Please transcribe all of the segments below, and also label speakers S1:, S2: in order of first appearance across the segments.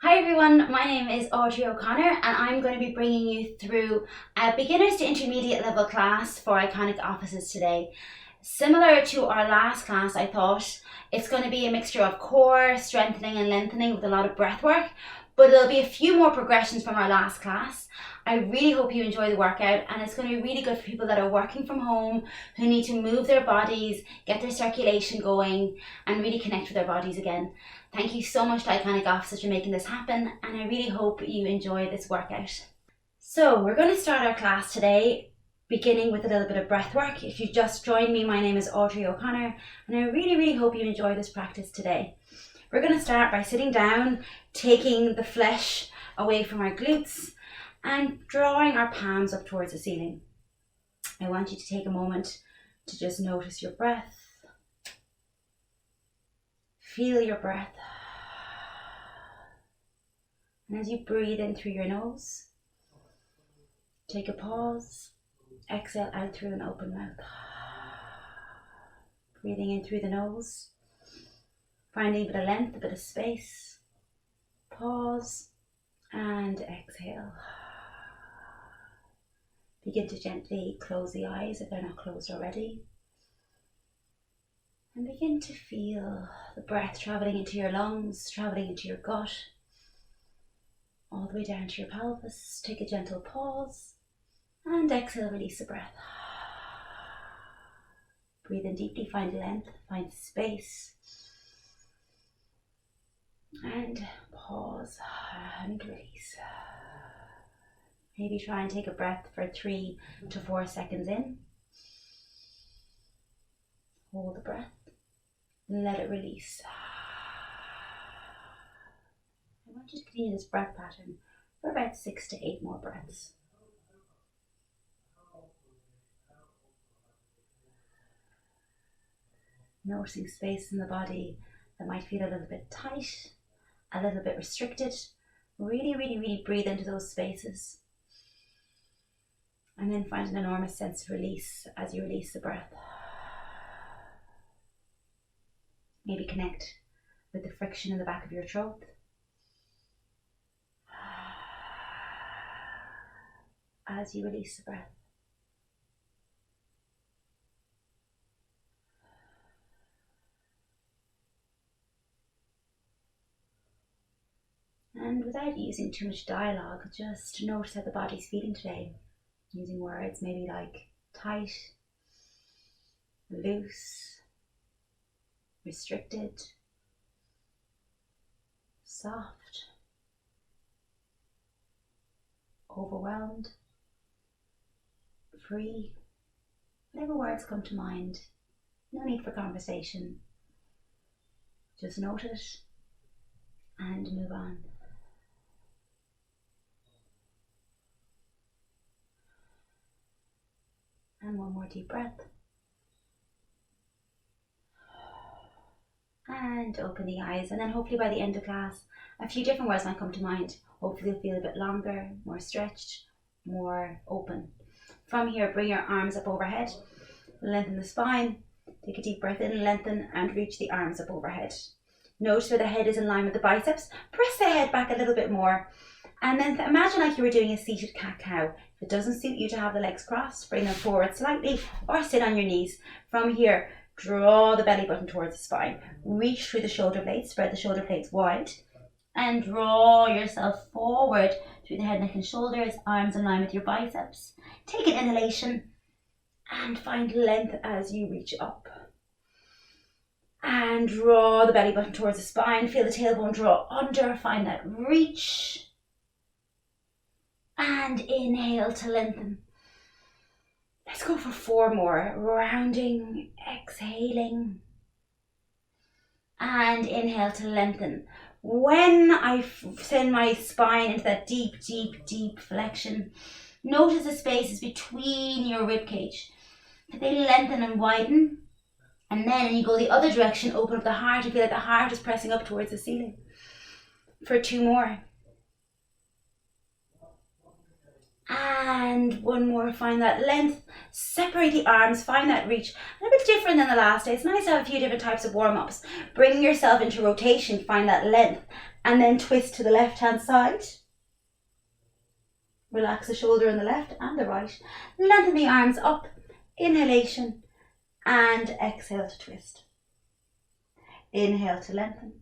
S1: Hi everyone, my name is Audrey O'Connor and I'm going to be bringing you through a beginners to intermediate level class for iconic offices today. Similar to our last class, I thought it's going to be a mixture of core, strengthening and lengthening with a lot of breath work, but there'll be a few more progressions from our last class. I really hope you enjoy the workout, and it's going to be really good for people that are working from home, who need to move their bodies, get their circulation going and really connect with their bodies again. Thank you so much to Iconic Offices for making this happen, and I really hope you enjoy this workout. So we're going to start our class today beginning with a little bit of breath work. If you just joined me, my name is Audrey O'Connor, and I really hope you enjoy this practice today. We're going to start by sitting down, taking the flesh away from our glutes and drawing our palms up towards the ceiling. I want you to take a moment to just notice your breath. Feel your breath. And as you breathe in through your nose, take a pause. Exhale out through an open mouth. Breathing in through the nose. Finding a bit of length, a bit of space. Pause and exhale. Begin to gently close the eyes if they're not closed already. And begin to feel the breath traveling into your lungs, traveling into your gut, all the way down to your pelvis. Take a gentle pause and exhale, release the breath. Breathe in deeply, find length, find space. And pause and release. Maybe try and take a breath for 3 to 4 seconds in. Hold the breath. Let it release. I want you to continue this breath pattern for about 6 to 8 more breaths. Noticing space in the body that might feel a little bit tight, a little bit restricted. Really breathe into those spaces. And then find an enormous sense of release as you release the breath. Maybe connect with the friction in the back of your throat. As you release the breath. And without using too much dialogue, just notice how the body's feeling today. Using words maybe like tight, loose, restricted, soft, overwhelmed, free. Whatever words come to mind, no need for conversation. Just note it and move on. And one more deep breath. And open the eyes, and then hopefully by the end of class, a few different words might come to mind. Hopefully you'll feel a bit longer, more stretched, more open. From here, bring your arms up overhead, lengthen the spine, take a deep breath in, lengthen and reach the arms up overhead. Notice where the head is in line with the biceps. Press the head back a little bit more, and then imagine like you were doing a seated cat-cow. If it doesn't suit you to have the legs crossed, bring them forward slightly or sit on your knees. From here, draw the belly button towards the spine. Reach through the shoulder blades, spread the shoulder blades wide, and draw yourself forward through the head, neck and shoulders, arms in line with your biceps. Take an inhalation and find length as you reach up. And draw the belly button towards the spine. Feel the tailbone draw under, find that reach. And inhale to lengthen. Let's go for 4 more. Rounding, exhaling. And inhale to lengthen. When I send my spine into that deep flexion, notice the spaces between your rib cage. They lengthen and widen. And then you go the other direction, open up the heart. You feel like the heart is pressing up towards the ceiling. For 2 more. And one more, find that length. Separate the arms, find that reach. A bit different than the last day. It's nice to have a few different types of warm-ups. Bringing yourself into rotation, find that length. And then twist to the left-hand side. Relax the shoulder on the left and the right. Lengthen the arms up. Inhalation. And exhale to twist. Inhale to lengthen.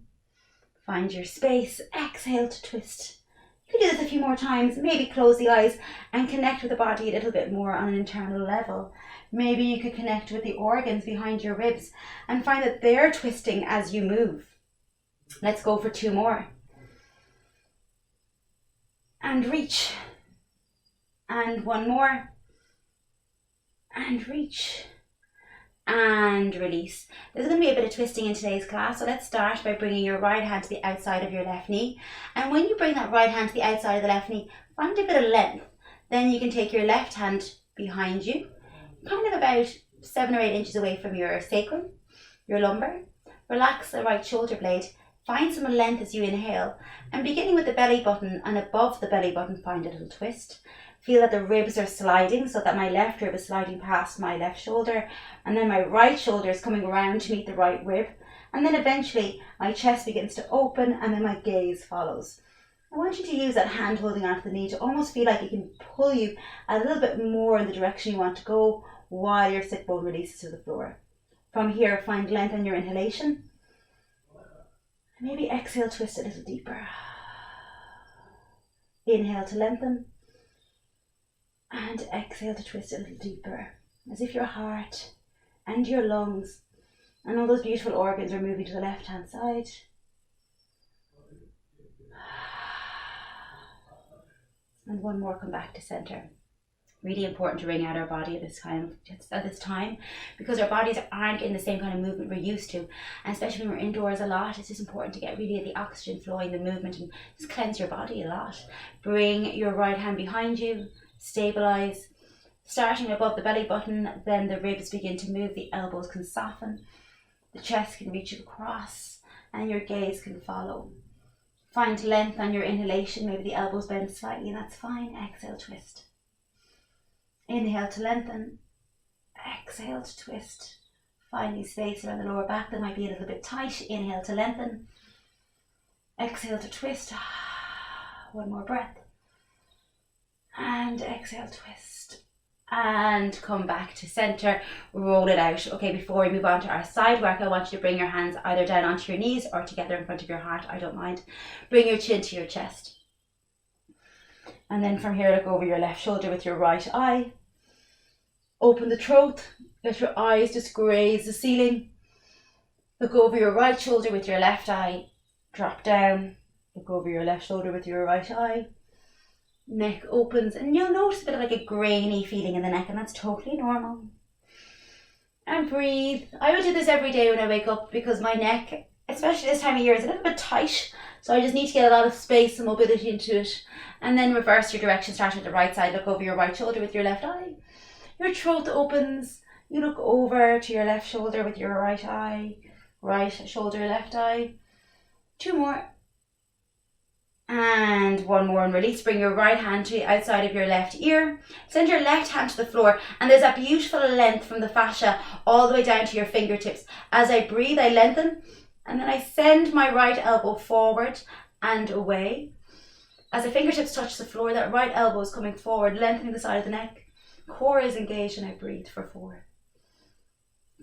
S1: Find your space. Exhale to twist. You can do this a few more times. Maybe close the eyes and connect with the body a little bit more on an internal level. Maybe you could connect with the organs behind your ribs and find that they're twisting as you move. Let's go for 2 more. And reach. And 1 more. And reach. And release. There's going to be a bit of twisting in today's class, so let's start by bringing your right hand to the outside of your left knee. And when you bring that right hand to the outside of the left knee, find a bit of length. Then you can take your left hand behind you, kind of about 7 or 8 inches away from your sacrum, your lumbar. Relax the right shoulder blade. Find some length as you inhale. And beginning with the belly button and above the belly button, find a little twist. Feel that the ribs are sliding, so that my left rib is sliding past my left shoulder, and then my right shoulder is coming around to meet the right rib, and then eventually my chest begins to open and then my gaze follows. I want you to use that hand holding onto the knee to almost feel like it can pull you a little bit more in the direction you want to go while your sit bone releases to the floor. From here, find length on your inhalation. Maybe exhale, twist a little deeper. Inhale to lengthen. And exhale to twist a little deeper, as if your heart and your lungs and all those beautiful organs are moving to the left-hand side. And 1 more, come back to center. Really important to wring out our body at this time, because our bodies aren't in the same kind of movement we're used to, and especially when we're indoors a lot, it's just important to get really the oxygen flowing, the movement, and just cleanse your body a lot. Bring your right hand behind you. Stabilize, starting above the belly button, then the ribs begin to move, the elbows can soften, the chest can reach across, and your gaze can follow. Find length on your inhalation, maybe the elbows bend slightly, and that's fine. Exhale, twist. Inhale to lengthen, exhale to twist. Finding space around the lower back that might be a little bit tight. Inhale to lengthen, exhale to twist. 1 more breath. And exhale, twist. And come back to center. Roll it out. Okay, before we move on to our side work, I want you to bring your hands either down onto your knees or together in front of your heart. I don't mind. Bring your chin to your chest. And then from here, look over your left shoulder with your right eye. Open the throat. Let your eyes just graze the ceiling. Look over your right shoulder with your left eye. Drop down. Look over your left shoulder with your right eye. Neck opens, and you'll notice a bit of like a grainy feeling in the neck, and that's totally normal. And breathe. I would do this every day when I wake up, because my neck, especially this time of year, is a little bit tight, so I just need to get a lot of space and mobility into it. And then reverse your direction, start with the right side. Look over your right shoulder with your left eye. Your throat opens. You look over to your left shoulder with your right eye. Right shoulder, left eye. 2 more. And 1 more, and release. Bring your right hand to the outside of your left ear. Send your left hand to the floor, and there's that beautiful length from the fascia all the way down to your fingertips. As I breathe, I lengthen, and then I send my right elbow forward and away. As the fingertips touch the floor, that right elbow is coming forward, lengthening the side of the neck. Core is engaged, and I breathe for 4.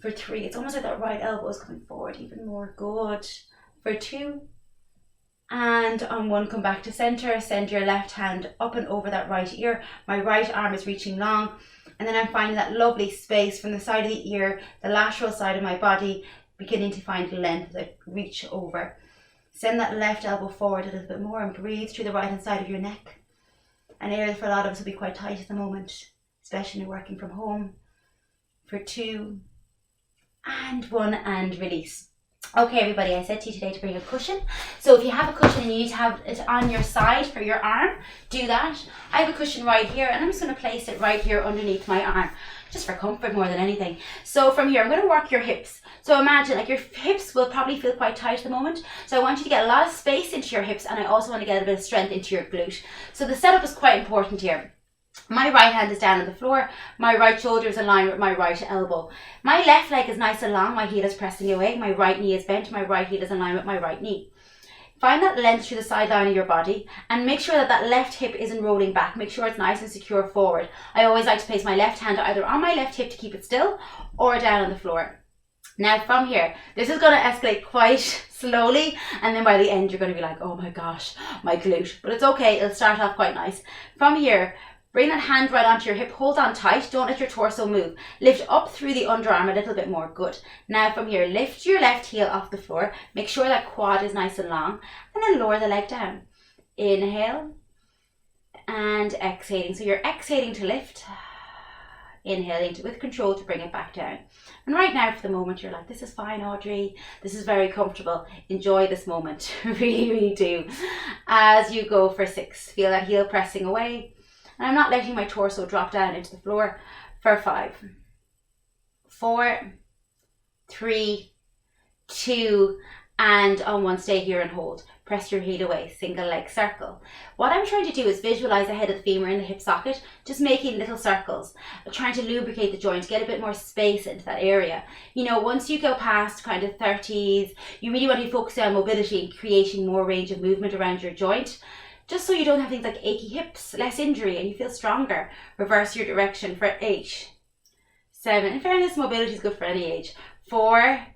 S1: For 3, it's almost like that right elbow is coming forward even more. Good. For 2. And on 1, come back to center. Send your left hand up and over that right ear. My right arm is reaching long. And then I'm finding that lovely space from the side of the ear, the lateral side of my body, beginning to find length as I reach over. Send that left elbow forward a little bit more and breathe through the right hand side of your neck. An area for a lot of us will be quite tight at the moment, especially working from home. For 2. And 1, and release. Okay, everybody, I said to you today to bring a cushion. So if you have a cushion and you need to have it on your side for your arm, do that. I have a cushion right here, and I'm just going to place it right here underneath my arm, just for comfort more than anything. So from here, I'm going to work your hips. So imagine, like, your hips will probably feel quite tight at the moment. So I want you to get a lot of space into your hips, and I also want to get a bit of strength into your glute. So the setup is quite important here. My right hand is down on the floor. My right shoulder is in line with my right elbow. My left leg is nice and long. My heel is pressing away. My right knee is bent. My right heel is in line with my right knee. Find that length through the sideline of your body and make sure that that left hip isn't rolling back. Make sure it's nice and secure forward. I always like to place my left hand either on my left hip to keep it still or down on the floor. Now from here, this is going to escalate quite slowly, and then by the end you're going to be like, oh my gosh, my glute. But it's okay, it'll start off quite nice. From here, bring that hand right onto your hip, hold on tight, don't let your torso move. Lift up through the underarm a little bit more, good. Now from here, lift your left heel off the floor, make sure that quad is nice and long, and then lower the leg down. Inhale and exhaling. So you're exhaling to lift, inhaling with control to bring it back down. And right now for the moment you're like, this is fine, Audrey, this is very comfortable, enjoy this moment. Really, really do. As you go for 6, feel that heel pressing away. And I'm not letting my torso drop down into the floor for 5, 4, 3, 2, and on 1, stay here and hold. Press your heel away, single leg circle. What I'm trying to do is visualize the head of the femur in the hip socket, just making little circles, trying to lubricate the joint, get a bit more space into that area. You know, once you go past kind of 30s, you really want to focus on mobility and creating more range of movement around your joint, just so you don't have things like achy hips, less injury, and you feel stronger. Reverse your direction for 8, 7. In fairness, mobility is good for any age. 4,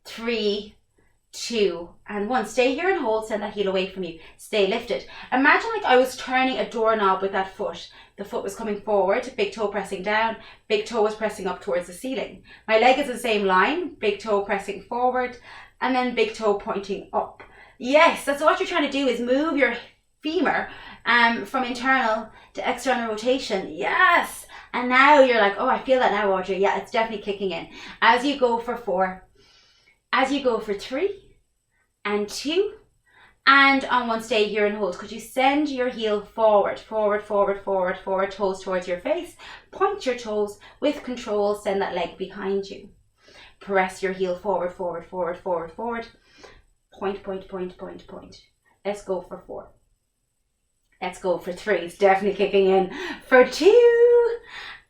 S1: 3, 2, and 1. Stay here and hold. Send that heel away from you. Stay lifted. Imagine like I was turning a doorknob with that foot. The foot was coming forward, big toe pressing down, big toe was pressing up towards the ceiling. My leg is the same line, big toe pressing forward, and then big toe pointing up. Yes, that's what you're trying to do, is move your femur from internal to external rotation. Yes. And now you're like, oh, I feel that now, Audrey. Yeah, it's definitely kicking in. As you go for 4, as you go for 3 and 2, and on 1, stay here and hold. Could you send your heel forward, forward, forward, forward, forward, toes towards your face. Point your toes with control. Send that leg behind you. Press your heel forward, forward, forward, forward, forward. Point, point, point, point, point. Let's go for 4. Let's go for 3. It's definitely kicking in. For 2.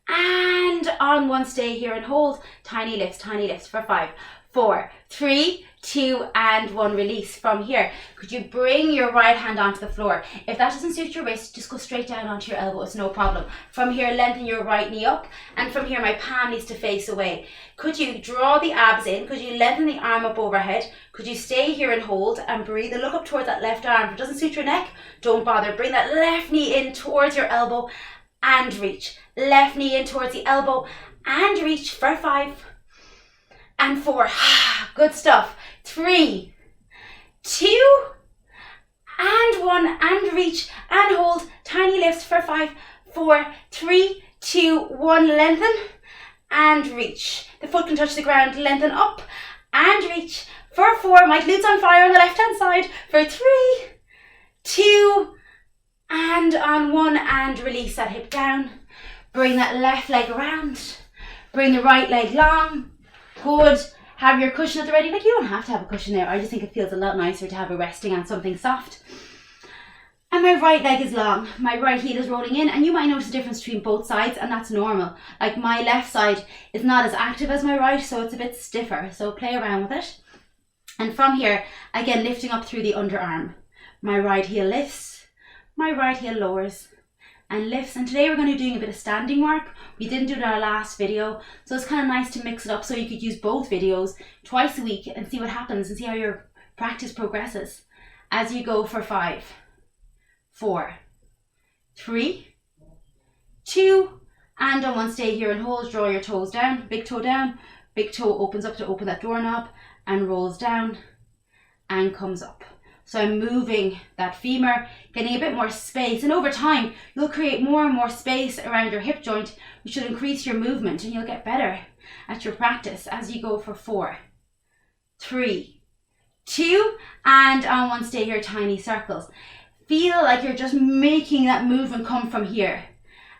S1: And on 1, stay here and hold. Tiny lifts for 5, 4, 3, 2, and 1. Release. From here, could you bring your right hand onto the floor? If that doesn't suit your wrist, just go straight down onto your elbow. It's no problem. From here, lengthen your right knee up. And from here, my palm needs to face away. Could you draw the abs in? Could you lengthen the arm up overhead? Could you stay here and hold and breathe and look up towards that left arm? If it doesn't suit your neck, don't bother. Bring that left knee in towards your elbow and reach. Left knee in towards the elbow and reach for 5 and 4. Good stuff. 3, 2, and 1, and reach and hold. Tiny lifts for 5, 4, 3, 2, 1. Lengthen and reach. The foot can touch the ground. Lengthen up and reach for 4. My glutes on fire on the left hand side. For 3, 2, and on 1, and release that hip down. Bring that left leg around. Bring the right leg long. Good. Have your cushion at the ready. Like, you don't have to have a cushion there. I just think it feels a lot nicer to have it resting on something soft. And my right leg is long. My right heel is rolling in, and you might notice a difference between both sides, and that's normal. Like, my left side is not as active as my right, so it's a bit stiffer. So play around with it. And from here, again, lifting up through the underarm. My right heel lifts. My right heel lowers and lifts. And today we're going to be doing a bit of standing work. We didn't do it in our last video, so it's kind of nice to mix it up so you could use both videos twice a week and see what happens and see how your practice progresses. As you go for 5, 4, 3, 2, and on 1, stay here and hold. Draw your toes down, big toe opens up to open that doorknob and rolls down and comes up. So I'm moving that femur, getting a bit more space, and over time you'll create more and more space around your hip joint, which will increase your movement, and you'll get better at your practice. As you go for 4, 3, 2, and on 1, stay here, tiny circles. Feel like you're just making that movement come from here.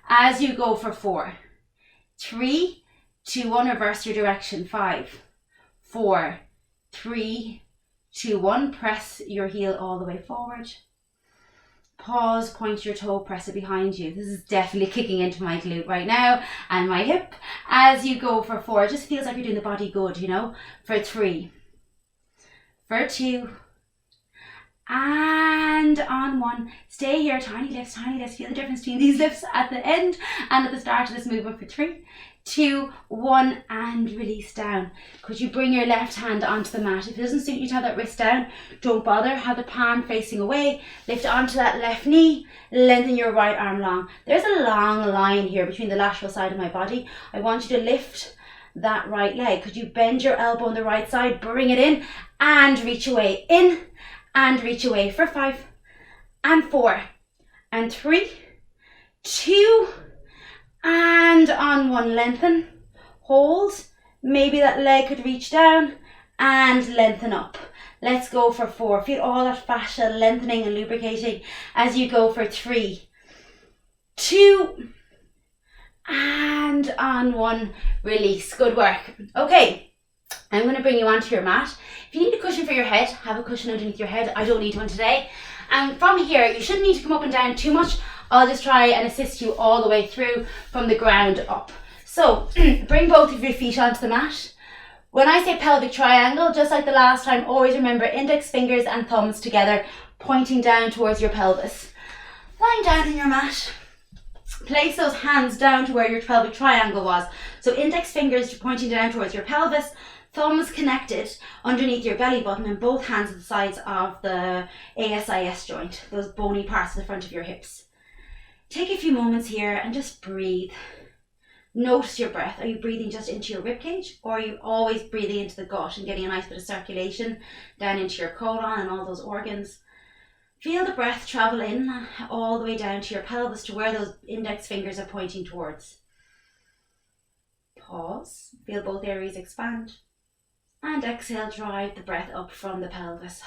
S1: As you go for 4, 3, 2, 1, reverse your direction. 5, 4, 3, 2, 1, press your heel all the way forward. Pause, point your toe, press it behind you. This is definitely kicking into my glute right now and my hip. As you go for 4, it just feels like you're doing the body good, you know. For 3, for 2, and on 1. Stay here, tiny lifts, tiny lifts. Feel the difference between these lifts at the end and at the start of this movement for 3, 2, 1, and release down. Could you bring your left hand onto the mat? If it doesn't suit you to have that wrist down, don't bother. Have the palm facing away. Lift onto that left knee. Lengthen your right arm long. There's a long line here between the lateral side of my body. I want you to lift that right leg. Could you bend your elbow on the right side? Bring it in and reach away. In and reach away for 5 and 4 and 3, 2, and on 1, lengthen, hold, maybe that leg could reach down and lengthen up. Let's go for 4. Feel all that fascia lengthening and lubricating as you go for 3, 2, and on 1, release. Good work. Okay, I'm going to bring you onto your mat. If you need a cushion for your head, have a cushion underneath your head. I don't need one today. And from here, you shouldn't need to come up and down too much. I'll just try and assist you all the way through from the ground up. So bring both of your feet onto the mat. When I say pelvic triangle, just like the last time, always remember index fingers and thumbs together, pointing down towards your pelvis. Lying down on your mat, place those hands down to where your pelvic triangle was. So index fingers pointing down towards your pelvis, thumbs connected underneath your belly button, and both hands at the sides of the ASIS joint, those bony parts at the front of your hips. Take a few moments here and just breathe. Notice your breath. Are you breathing just into your ribcage, or are you always breathing into the gut and getting a nice bit of circulation down into your colon and all those organs? Feel the breath travel in all the way down to your pelvis, to where those index fingers are pointing towards. Pause. Feel both areas expand. And exhale, drive the breath up from the pelvis.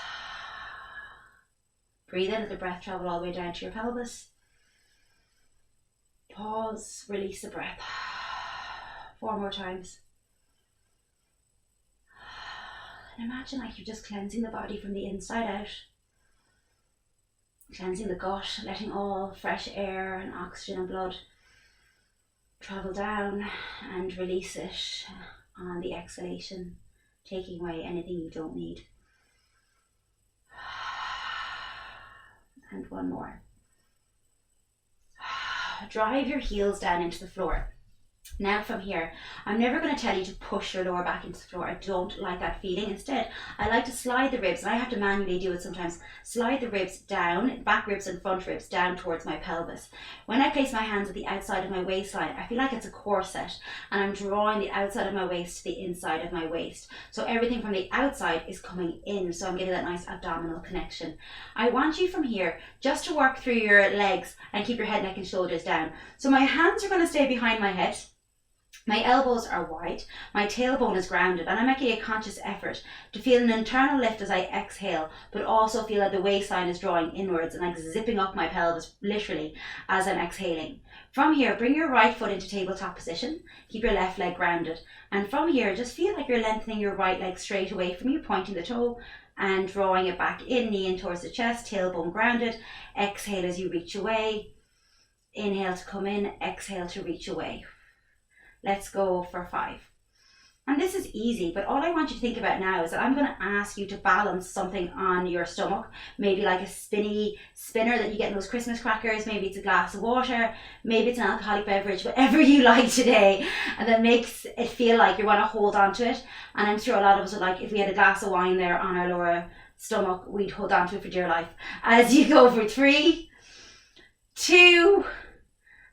S1: Breathe in, let the breath travel all the way down to your pelvis. Pause, release the breath. 4 more times. And imagine like you're just cleansing the body from the inside out. Cleansing the gut, letting all fresh air and oxygen and blood travel down, and release it on the exhalation, taking away anything you don't need. And 1 more. Drive your heels down into the floor. Now from here, I'm never going to tell you to push your lower back into the floor. I don't like that feeling. Instead, I like to slide the ribs, and I have to manually do it sometimes. Slide the ribs down, back ribs and front ribs down towards my pelvis. When I place my hands at the outside of my waistline, I feel like it's a corset, and I'm drawing the outside of my waist to the inside of my waist. So everything from the outside is coming in, so I'm getting that nice abdominal connection. I want you from here just to work through your legs and keep your head, neck and shoulders down. So my hands are going to stay behind my head. My elbows are wide, my tailbone is grounded, and I'm making a conscious effort to feel an internal lift as I exhale, but also feel that the waistline is drawing inwards and like zipping up my pelvis, literally, as I'm exhaling. From here, bring your right foot into tabletop position, keep your left leg grounded, and from here, just feel like you're lengthening your right leg straight away from you, pointing the toe and drawing it back in, knee in towards the chest, tailbone grounded. Exhale as you reach away. Inhale to come in, exhale to reach away. Let's go for 5. And this is easy, but all I want you to think about now is that I'm going to ask you to balance something on your stomach, maybe like a spinner that you get in those Christmas crackers, maybe it's a glass of water, maybe it's an alcoholic beverage, whatever you like today, and that makes it feel like you want to hold on to it. And I'm sure a lot of us would like, if we had a glass of wine there on our lower stomach, we'd hold on to it for dear life. As you go for 3, 2,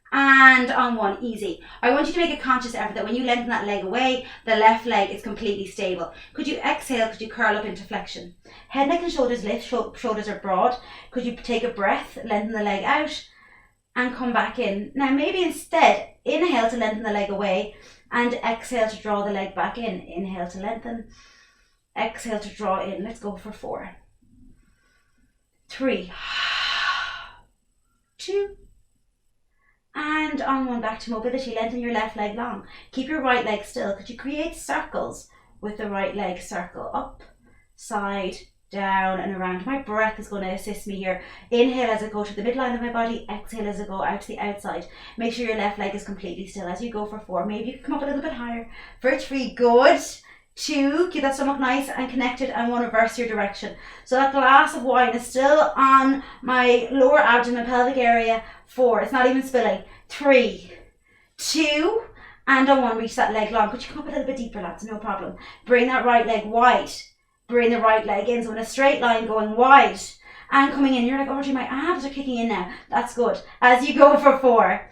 S1: and on 1, easy. I want you to make a conscious effort that when you lengthen that leg away, the left leg is completely stable. Could you exhale? Could you curl up into flexion? Head, neck and shoulders lift, shoulders are broad. Could you take a breath, lengthen the leg out and come back in? Now maybe instead, inhale to lengthen the leg away and exhale to draw the leg back in. Inhale to lengthen, exhale to draw in. Let's go for 4, 3, 2, and on 1, back to mobility. Lengthen your left leg long. Keep your right leg still. Could you create circles with the right leg? Circle up, side, down and around. My breath is going to assist me here. Inhale as I go to the midline of my body, exhale as I go out to the outside. Make sure your left leg is completely still as you go for 4. Maybe you can come up a little bit higher. For 3, good. 2, keep that stomach nice and connected, and 1, reverse your direction. So that glass of wine is still on my lower abdomen, pelvic area. 4, it's not even spilling. 3, 2, and on 1, reach that leg long. Could you come up a little bit deeper, lads? No problem. Bring that right leg wide. Bring the right leg in, so in a straight line going wide and coming in. You're like, Audrey, my abs are kicking in now. That's good. As you go for 4,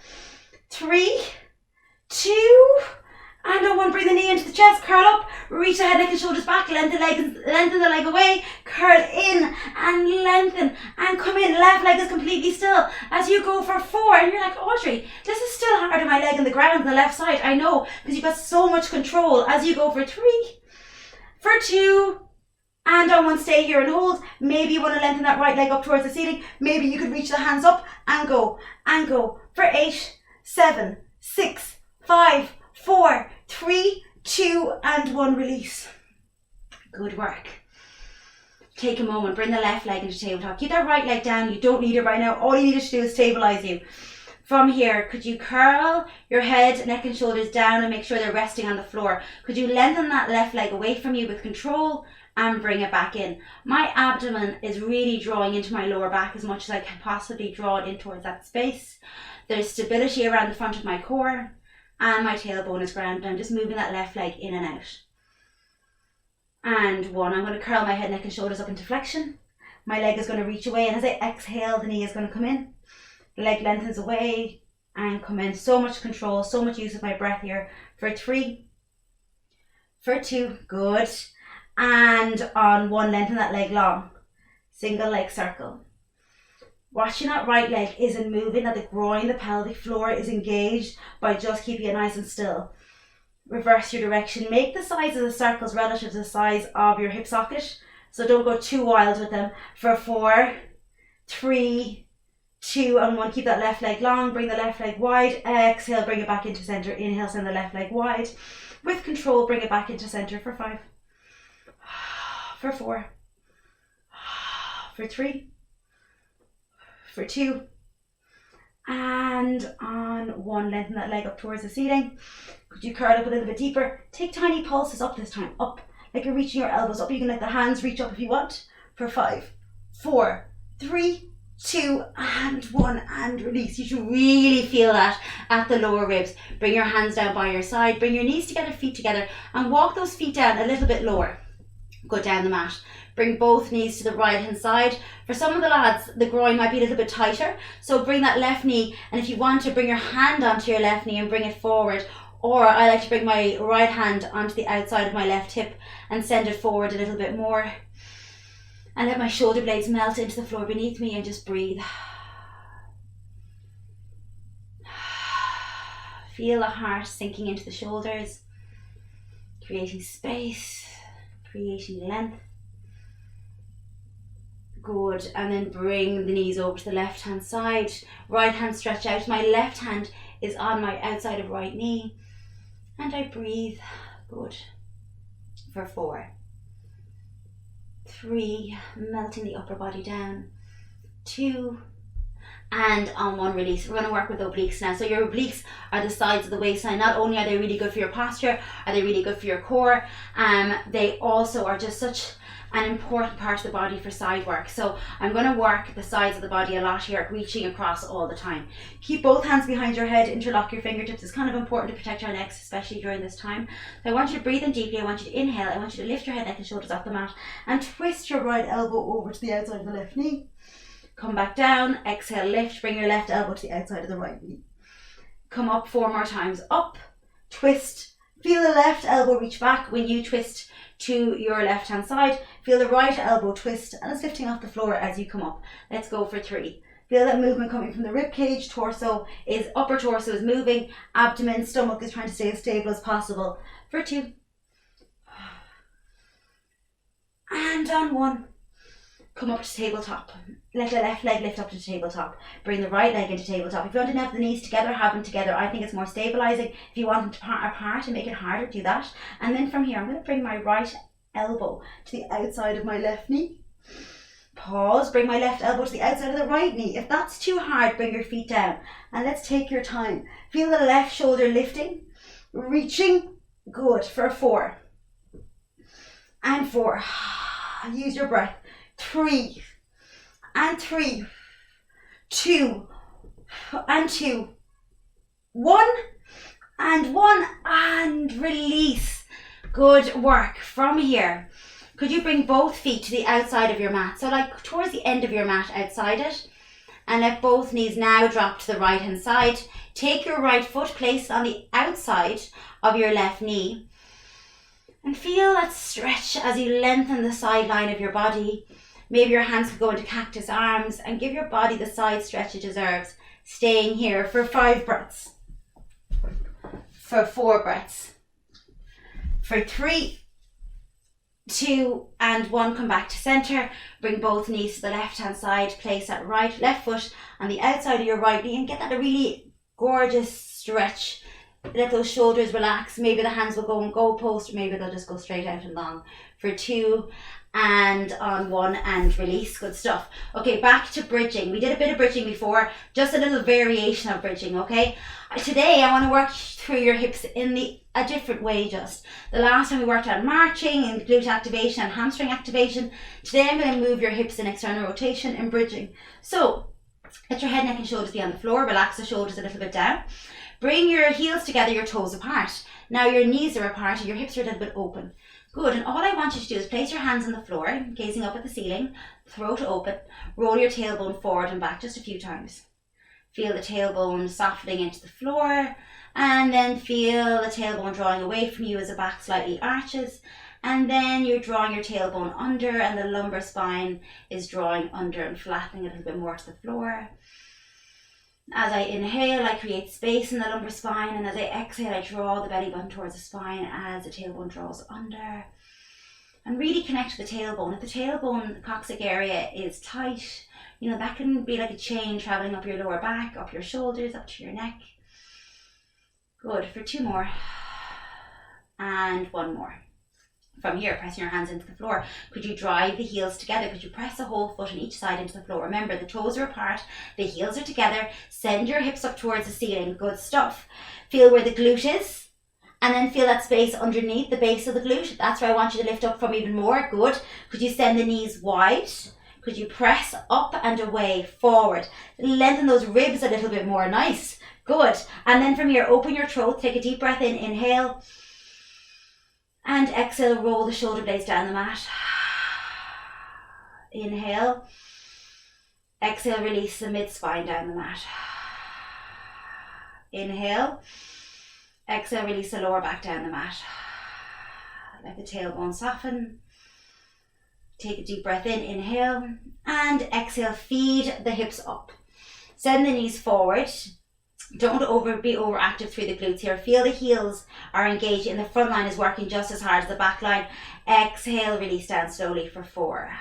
S1: 3, 2, and on 1, bring the knee into the chest, curl up, reach the head, neck and shoulders back, lengthen the leg away, curl in and lengthen and come in. Left leg is completely still as you go for 4, and you're like, Audrey, this is still hard on my leg on the ground on the left side. I know, because you've got so much control. As you go for 3, for 2, and on 1, stay here and hold. Maybe you want to lengthen that right leg up towards the ceiling. Maybe you could reach the hands up and go for 8, 7, 6, 5, 4, 3, 2, and 1, release. Good work. Take a moment, bring the left leg into tabletop. Keep that right leg down. You don't need it right now. All you need to do is stabilize you. From here, could you curl your head, neck and shoulders down and make sure they're resting on the floor? Could you lengthen that left leg away from you with control and bring it back in? My abdomen is really drawing into my lower back as much as I can possibly draw it in towards that space. There's stability around the front of my core and my tailbone is grounded. I'm just moving that left leg in and out. And 1, I'm going to curl my head, neck and shoulders up into flexion. My leg is going to reach away, and as I exhale, the knee is going to come in. The leg lengthens away and come in. So much control, so much use of my breath here. For 3, for 2, good. And on 1, lengthen that leg long. Single leg circle. Watching that right leg isn't moving, that the groin, the pelvic floor is engaged by just keeping it nice and still. Reverse your direction. Make the size of the circles relative to the size of your hip socket. So don't go too wild with them. For 4, 3, 2, and 1. Keep that left leg long. Bring the left leg wide. Exhale, bring it back into center. Inhale, send the left leg wide. With control, bring it back into center for 5. For 4, for 3, for 2, and on 1, lengthen that leg up towards the ceiling. Could you curl up a little bit deeper? Take tiny pulses up this time, up, like you're reaching your elbows up. You can let the hands reach up if you want. For 5, 4, 3, 2, and 1, and release. You should really feel that at the lower ribs. Bring your hands down by your side, bring your knees together, feet together, and walk those feet down a little bit lower. Go down the mat. Bring both knees to the right hand side. For some of the lads, the groin might be a little bit tighter, so bring that left knee, and if you want to, bring your hand onto your left knee and bring it forward, or I like to bring my right hand onto the outside of my left hip and send it forward a little bit more, and let my shoulder blades melt into the floor beneath me, and just breathe. Feel the heart sinking into the shoulders, creating space, creating length. Good, and then bring the knees over to the left hand side. Right hand stretch out. My left hand is on my outside of right knee. And I breathe. Good. For 4, 3, melting the upper body down. 2, and on 1, release. We're going to work with obliques now. So your obliques are the sides of the waistline. Not only are they really good for your posture, are they really good for your core, they also are just such an important part of the body for side work. So I'm going to work the sides of the body a lot here, reaching across all the time. Keep both hands behind your head, interlock your fingertips. It's kind of important to protect our necks, especially during this time. So I want you to breathe in deeply. I want you to inhale. I want you to lift your head, neck and shoulders off the mat and twist your right elbow over to the outside of the left knee. Come back down, exhale, lift, bring your left elbow to the outside of the right knee. Come up 4 more times, up, twist, feel the left elbow reach back when you twist to your left hand side. Feel the right elbow twist, and it's lifting off the floor as you come up. Let's go for 3. Feel that movement coming from the rib cage, upper torso is moving, abdomen, stomach is trying to stay as stable as possible. For 2. And on 1. Come up to tabletop. Let the left leg lift up to tabletop. Bring the right leg into tabletop. If you want to have the knees together, have them together. I think it's more stabilizing. If you want them to apart and make it harder, do that. And then from here, I'm going to bring my right elbow to the outside of my left knee. Pause, bring my left elbow to the outside of the right knee. If that's too hard, bring your feet down. And let's take your time. Feel the left shoulder lifting, reaching. Good, for 4. And 4. Use your breath. 3. And 3. 2. And 2. 1. And 1. And release. Good work. From here, could you bring both feet to the outside of your mat? So like towards the end of your mat, outside it. And let both knees now drop to the right hand side. Take your right foot, place it on the outside of your left knee. And feel that stretch as you lengthen the side line of your body. Maybe your hands could go into cactus arms and give your body the side stretch it deserves. Staying here for 5 breaths. For 4 breaths. For 3, 2, and 1. Come back to center. Bring both knees to the left hand side. Place that left foot on the outside of your right knee and get that a really gorgeous stretch. Let those shoulders relax. Maybe the hands will go on goalpost, or maybe they'll just go straight out and long. For 2, and on 1, and release. Good stuff. Okay, back to bridging. We did a bit of bridging before, just a little variation of bridging, okay? Today I want to work through your hips in a different way. Just the last time we worked on marching and glute activation and hamstring activation. Today I'm going to move your hips in external rotation and bridging. So let your head, neck and shoulders be on the floor. Relax the shoulders a little bit down. Bring your heels together, your toes apart. Now your knees are apart and your hips are a little bit open. Good, and all I want you to do is place your hands on the floor, gazing up at the ceiling, throat open, roll your tailbone forward and back just a few times. Feel the tailbone softening into the floor, and then feel the tailbone drawing away from you as the back slightly arches, and then you're drawing your tailbone under and the lumbar spine is drawing under and flattening a little bit more to the floor. As I inhale, I create space in the lumbar spine, and as I exhale, I draw the belly button towards the spine as the tailbone draws under. And really connect to the tailbone. If the tailbone coccyx area is tight, that can be like a chain traveling up your lower back, up your shoulders, up to your neck. Good, for 2 more. And 1 more. From here, pressing your hands into the floor. Could you drive the heels together? Could you press a whole foot on each side into the floor? Remember, the toes are apart, the heels are together. Send your hips up towards the ceiling. Good stuff. Feel where the glute is, and then feel that space underneath the base of the glute. That's where I want you to lift up from even more. Good. Could you send the knees wide? Could you press up and away, forward? Lengthen those ribs a little bit more. Nice. Good. And then from here, open your throat. Take a deep breath in. Inhale. And exhale, roll the shoulder blades down the mat. Inhale. Exhale, release the mid-spine down the mat. Inhale. Exhale, release the lower back down the mat. Let the tailbone soften. Take a deep breath in, inhale. And exhale, feed the hips up. Send the knees forward. Don't be overactive through the glutes here. Feel the heels are engaged and the front line is working just as hard as the back line. Exhale, release down slowly for 4,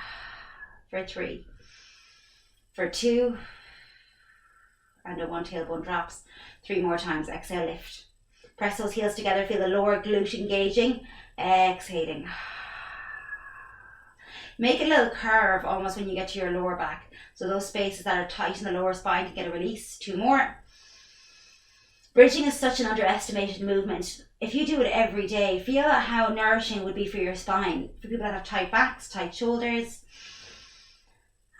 S1: for 3, for 2, and a 1 tailbone drops. 3 more times. Exhale, lift. Press those heels together. Feel the lower glute engaging. Exhaling. Make a little curve almost when you get to your lower back. So those spaces that are tight in the lower spine can get a release. 2 more. Bridging is such an underestimated movement. If you do it every day, feel how nourishing it would be for your spine. For people that have tight backs, tight shoulders.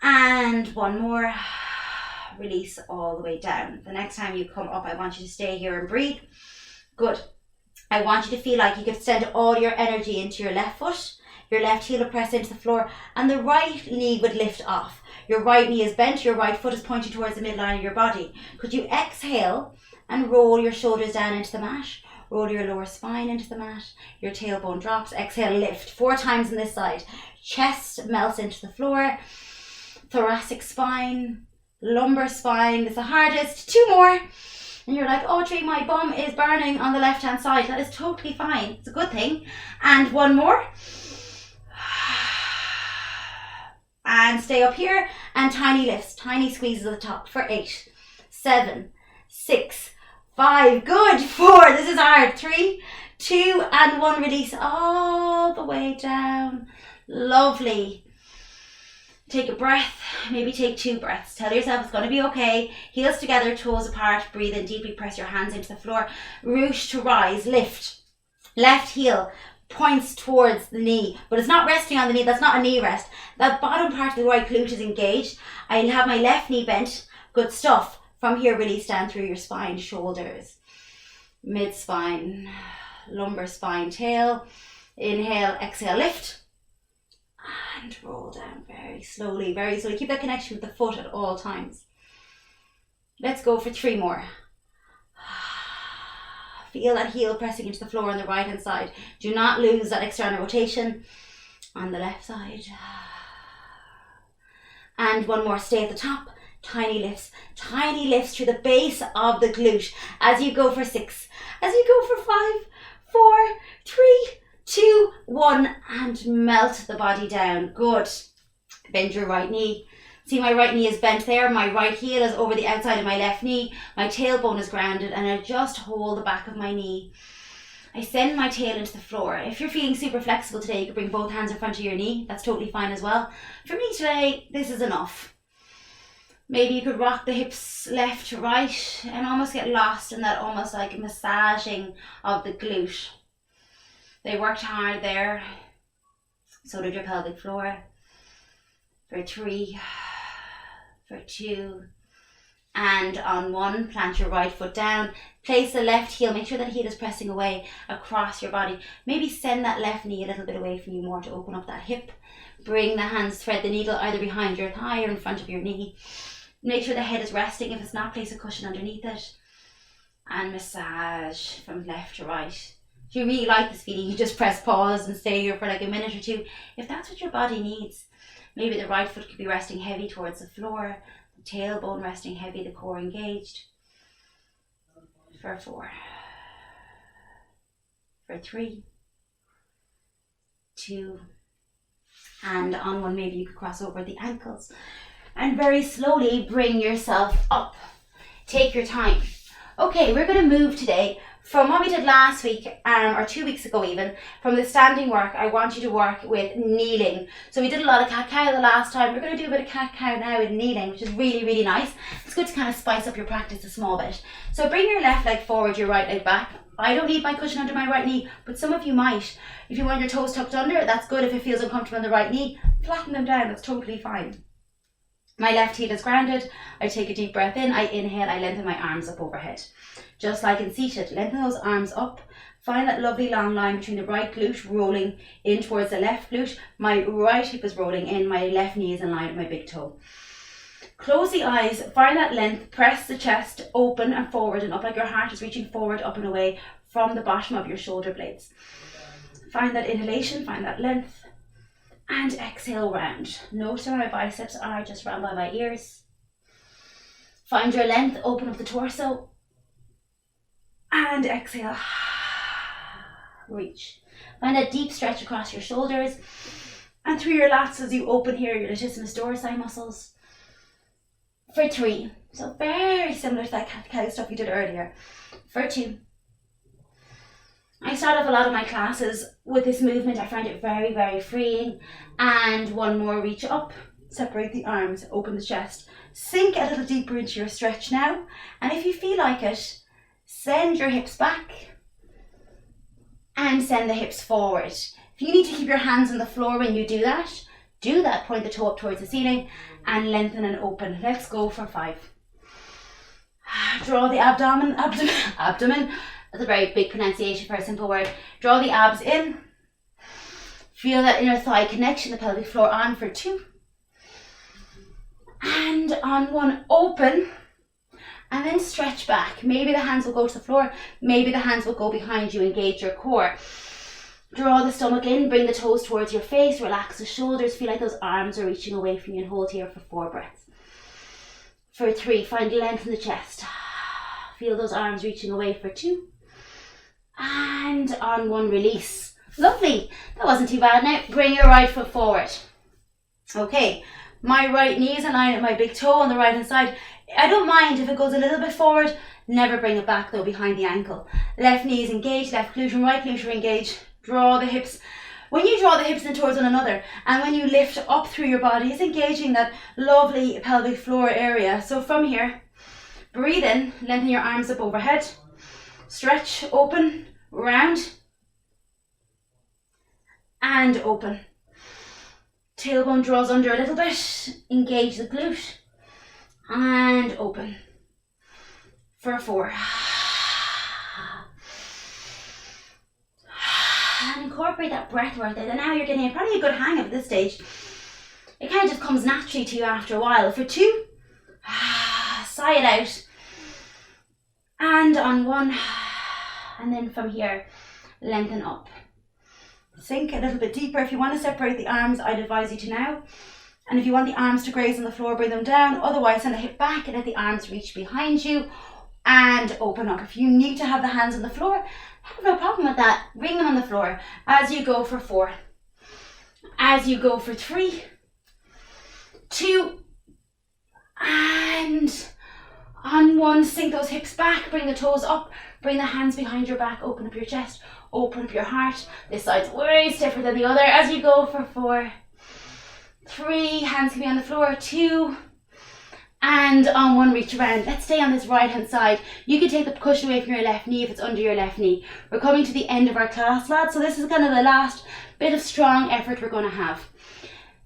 S1: And 1 more. Release all the way down. The next time you come up, I want you to stay here and breathe. Good. I want you to feel like you could send all your energy into your left foot. Your left heel will press into the floor and the right knee would lift off. Your right knee is bent, your right foot is pointing towards the midline of your body. Could you exhale and roll your shoulders down into the mat? Roll your lower spine into the mat. Your tailbone drops. Exhale, lift. 4 times on this side. Chest melts into the floor. Thoracic spine. Lumbar spine is the hardest. 2 more. And you're like, Audrey, my bum is burning on the left-hand side. That is totally fine. It's a good thing. And 1 more. And stay up here. And tiny lifts, tiny squeezes at the top for 8, 7, 6, 5. Good. 4. This is hard. 3, 2, and 1. Release all the way down. Lovely. Take a breath, maybe take 2 breaths. Tell yourself it's going to be okay. Heels together, toes apart. Breathe in deeply, press your hands into the floor. Roosh to rise, lift. Left heel points towards the knee, but it's not resting on the knee. That's not a knee rest. That bottom part of the right glute is engaged. I'll have my left knee bent. Good stuff. From here, release down through your spine, shoulders, mid-spine, lumbar spine, tail. Inhale, exhale, lift. And roll down very slowly, very slowly. Keep that connection with the foot at all times. Let's go for 3 more. Feel that heel pressing into the floor on the right hand side. Do not lose that external rotation on the left side. And 1 more, stay at the top. Tiny lifts through the base of the glute as you go for 6, as you go for 5, 4, 3, 2, 1, and melt the body down. Good. Bend your right knee. See, my right knee is bent there. My right heel is over the outside of my left knee. My tailbone is grounded, and I just hold the back of my knee. I send my tail into the floor. If you're feeling super flexible today, you can bring both hands in front of your knee. That's totally fine as well. For me today, this is enough. Maybe you could rock the hips left to right and almost get lost in that almost like massaging of the glute. They worked hard there. So did your pelvic floor. For 3, for 2, and on 1, plant your right foot down. Place the left heel. Make sure that heel is pressing away across your body. Maybe send that left knee a little bit away from you more to open up that hip. Bring the hands, thread the needle either behind your thigh or in front of your knee. Make sure the head is resting. If it's not, place a cushion underneath it. And massage from left to right. If you really like this feeling, you just press pause and stay here for like a minute or 2. If that's what your body needs. Maybe the right foot could be resting heavy towards the floor. The tailbone resting heavy, the core engaged. For 4. For 3. 2. And on 1, maybe you could cross over the ankles. And very slowly bring yourself up. Take your time. Okay, we're going to move today from what we did last week, or 2 weeks ago even. From the standing work, I want you to work with kneeling. So we did a lot of cat-cow the last time. We're going to do a bit of cat-cow now with kneeling, which is really, really nice. It's good to kind of spice up your practice a small bit. So bring your left leg forward, your right leg back. I don't need my cushion under my right knee, but some of you might. If you want your toes tucked under, that's good. If it feels uncomfortable on the right knee, flatten them down. That's totally fine. My left heel is grounded. I take a deep breath in. I inhale. I lengthen my arms up overhead. Just like in seated, lengthen those arms up. Find that lovely long line between the right glute rolling in towards the left glute. My right hip is rolling in. My left knee is in line with my big toe. Close the eyes. Find that length. Press the chest open and forward and up like your heart is reaching forward, up and away from the bottom of your shoulder blades. Find that inhalation. Find that length. And exhale round. Notice how my biceps are just round by my ears. Find your length. Open up the torso. And exhale. Reach. Find a deep stretch across your shoulders and through your lats as you open here your latissimus dorsi muscles. For 3. So very similar to that cat-cow stuff we did earlier. For 2. I start off a lot of my classes with this movement. I find it very, very freeing. And 1 more, reach up. Separate the arms, open the chest. Sink a little deeper into your stretch now. And if you feel like it, send your hips back and send the hips forward. If you need to keep your hands on the floor when you do that, point the toe up towards the ceiling and lengthen and open. Let's go for 5. Draw the abdomen. That's a very big pronunciation for a simple word. Draw the abs in. Feel that inner thigh connection, the pelvic floor on for 2. And on 1, open. And then stretch back. Maybe the hands will go to the floor. Maybe the hands will go behind you. Engage your core. Draw the stomach in. Bring the toes towards your face. Relax the shoulders. Feel like those arms are reaching away from you. And hold here for 4 breaths. For 3, find length in the chest. Feel those arms reaching away for 2. And on 1, release. Lovely. That wasn't too bad. Now bring your right foot forward. Okay. My right knee is in line with my big toe on the right hand side. I don't mind if it goes a little bit forward. Never bring it back though behind the ankle. Left knee is engaged, left glute and right glute are engaged. Draw the hips When you draw the hips in towards one another and when you lift up through your body, it's engaging that lovely pelvic floor area. So from here, breathe in, lengthen your arms up overhead, stretch, open, round, and open. Tailbone draws under a little bit, engage the glute, and open. For 4. And incorporate that breath work there. And now you're getting probably a good hang of this stage. It kind of just comes naturally to you after a while. For 2, sigh it out. And on 1, and then from here, lengthen up. Sink a little bit deeper. If you want to separate the arms, I'd advise you to now. And if you want the arms to graze on the floor, bring them down. Otherwise, send the hip back and let the arms reach behind you and open up. If you need to have the hands on the floor, have no problem with that. Bring them on the floor as you go for 4. As you go for 3, 2, and on 1, sink those hips back, bring the toes up, bring the hands behind your back, open up your chest, open up your heart. This side's way stiffer than the other. As you go for 4, 3, hands can be on the floor, 2, and on 1, reach around. Let's stay on this right hand side. You can take the cushion away from your left knee if it's under your left knee. We're coming to the end of our class, lads, so this is kind of the last bit of strong effort we're going to have.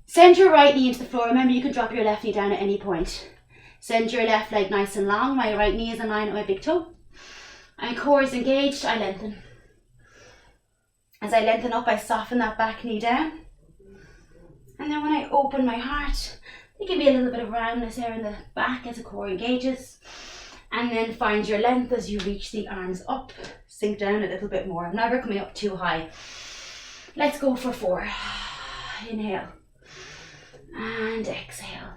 S1: Send your right knee into the floor. Remember, you can drop your left knee down at any point. Send your left leg nice and long. My right knee is in line with my big toe. And core is engaged, I lengthen. As I lengthen up, I soften that back knee down. And then when I open my heart, there can be a little bit of roundness here in the back as the core engages. And then find your length as you reach the arms up. Sink down a little bit more. I'm never coming up too high. Let's go for 4. Inhale. And exhale.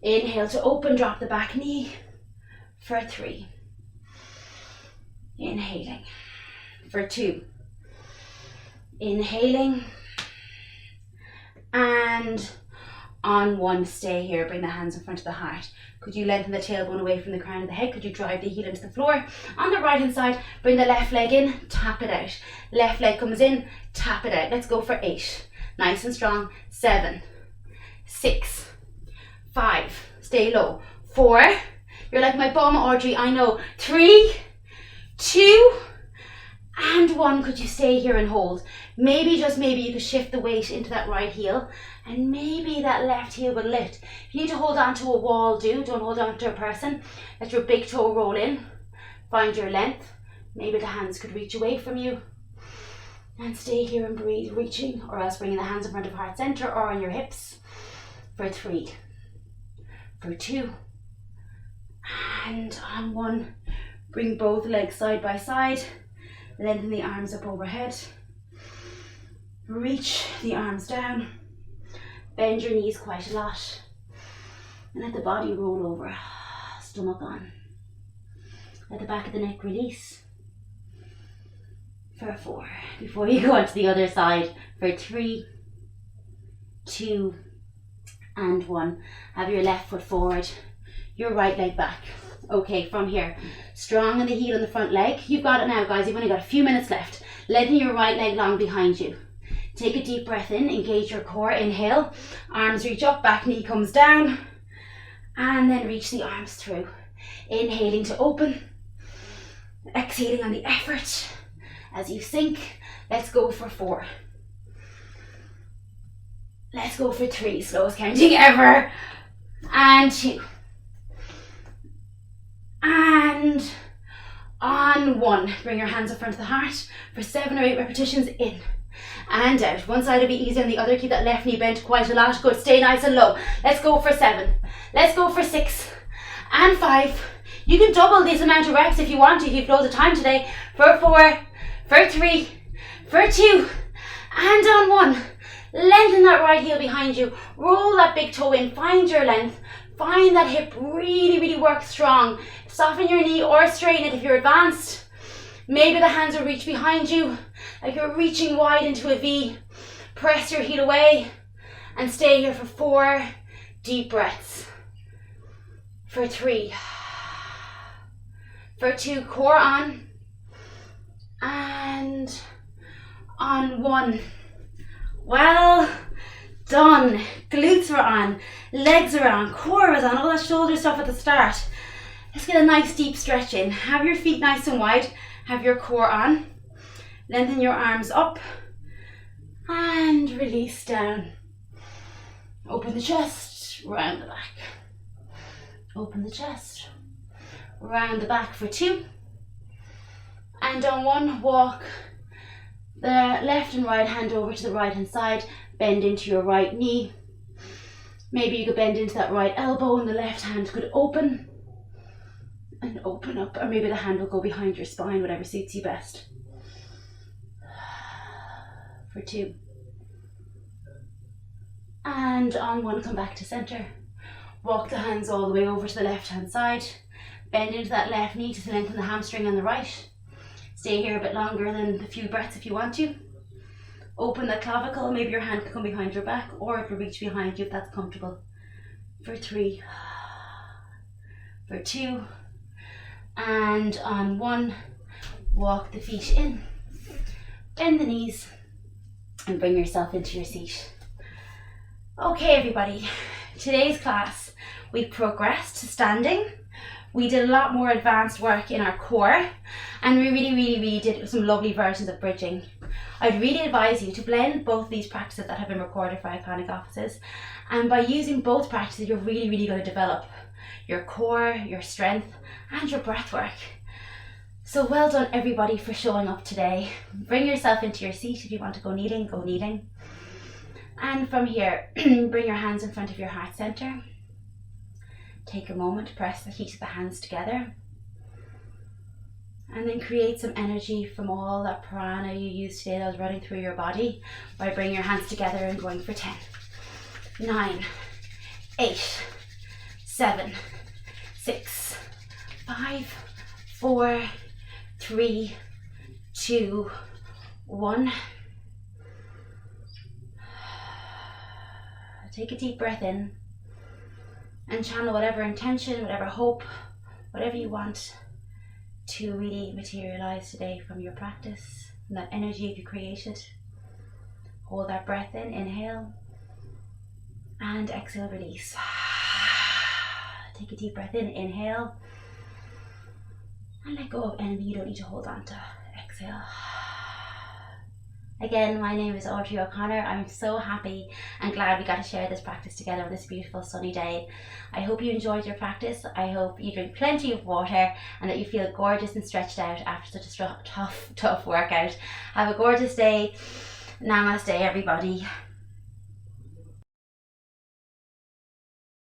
S1: Inhale to open, drop the back knee. For 3. Inhaling. For 2. Inhaling. And on 1, stay here. Bring the hands in front of the heart. Could you lengthen the tailbone away from the crown of the head? Could you drive the heel into the floor? On the right hand side, bring the left leg in, tap it out. Left leg comes in, tap it out. Let's go for 8. Nice and strong. 7, 6, 5. Stay low. 4. You're like my bum, Audrey, I know. 3, 2, and 1. Could you stay here and hold? Maybe, just maybe, you could shift the weight into that right heel and maybe that left heel will lift. If you need to hold on to a wall, do. Don't hold on to a person. Let your big toe roll in. Find your length. Maybe the hands could reach away from you. And stay here and breathe, reaching, or else bringing the hands in front of heart center or on your hips. For 3. For 2. And on 1, bring both legs side by side. Lengthen the arms up overhead. Reach the arms down. Bend your knees quite a lot. And let the body roll over. Stomach on. Let the back of the neck release. For 4. Before you go on to the other side. For 3, 2, and 1. Have your left foot forward. Your right leg back. Okay, from here, strong in the heel on the front leg. You've got it now, guys. You've only got a few minutes left. Lengthen your right leg long behind you. Take a deep breath in, engage your core. Inhale, arms reach up, back knee comes down, and then reach the arms through. Inhaling to open, exhaling on the effort. As you sink, let's go for 4. Let's go for 3, slowest counting ever. And 2. And on 1, bring your hands in front of the heart for 7 or 8 repetitions. In and out. One side will be easier than the other. Keep that left knee bent quite a lot. Good. Stay nice and low. Let's go for 7. Let's go for 6 and 5. You can double this amount of reps if you want to, if you've loads of time today. For 4, for 3, for 2, and on 1. Lengthen that right heel behind you. Roll that big toe in. Find your length. Find that hip. Really, really work strong. Soften your knee or straighten it if you're advanced. Maybe the hands will reach behind you, like you're reaching wide into a V. Press your heel away and stay here for 4 deep breaths. For 3. For 2, core on. And On 1. Well done. Glutes are on, legs are on, core is on, all that shoulder stuff at the start. Let's get a nice deep stretch in. Have your feet nice and wide, have your core on. Lengthen your arms up and release down. Open the chest, round the back. Open the chest, round the back for 2. And on 1, walk the left and right hand over to the right hand side. Bend into your right knee. Maybe you could bend into that right elbow and the left hand could open and open up, or maybe the hand will go behind your spine, whatever suits you best. For 2. And on 1, come back to center. Walk the hands all the way over to the left hand side. Bend into that left knee to lengthen the hamstring on the right. Stay here a bit longer than a few breaths if you want to. Open the clavicle, maybe your hand can come behind your back, or it will reach behind you if that's comfortable. For 3. For 2. And on 1, walk the feet in. Bend the knees and bring yourself into your seat. Okay everybody, today's class we progressed to standing. We did a lot more advanced work in our core, and we really did some lovely versions of bridging. I'd really advise you to blend both these practices that have been recorded for Iconic Offices, and by using both practices you're really going to develop your core, your strength and your breath work. So well done everybody for showing up today. Bring yourself into your seat. If you want to go kneeling, go kneeling. And from here, bring your hands in front of your heart center. Take a moment to press the heat of the hands together. And then create some energy from all that prana you used today that was running through your body by bringing your hands together and going for 10, 9, 8, 7, 6, 5, 4, 3, 2, 1. Take a deep breath in and channel whatever intention, whatever hope, whatever you want to really materialize today from your practice and that energy you created. Hold that breath in, inhale, and exhale, release. Take a deep breath in, inhale, and let go of anything you don't need to hold on to. Exhale. Again, my name is Audrey O'Connor. I'm so happy and glad we got to share this practice together on this beautiful sunny day. I hope you enjoyed your practice. I hope you drink plenty of water and that you feel gorgeous and stretched out after such a tough workout. Have a gorgeous day. Namaste, everybody.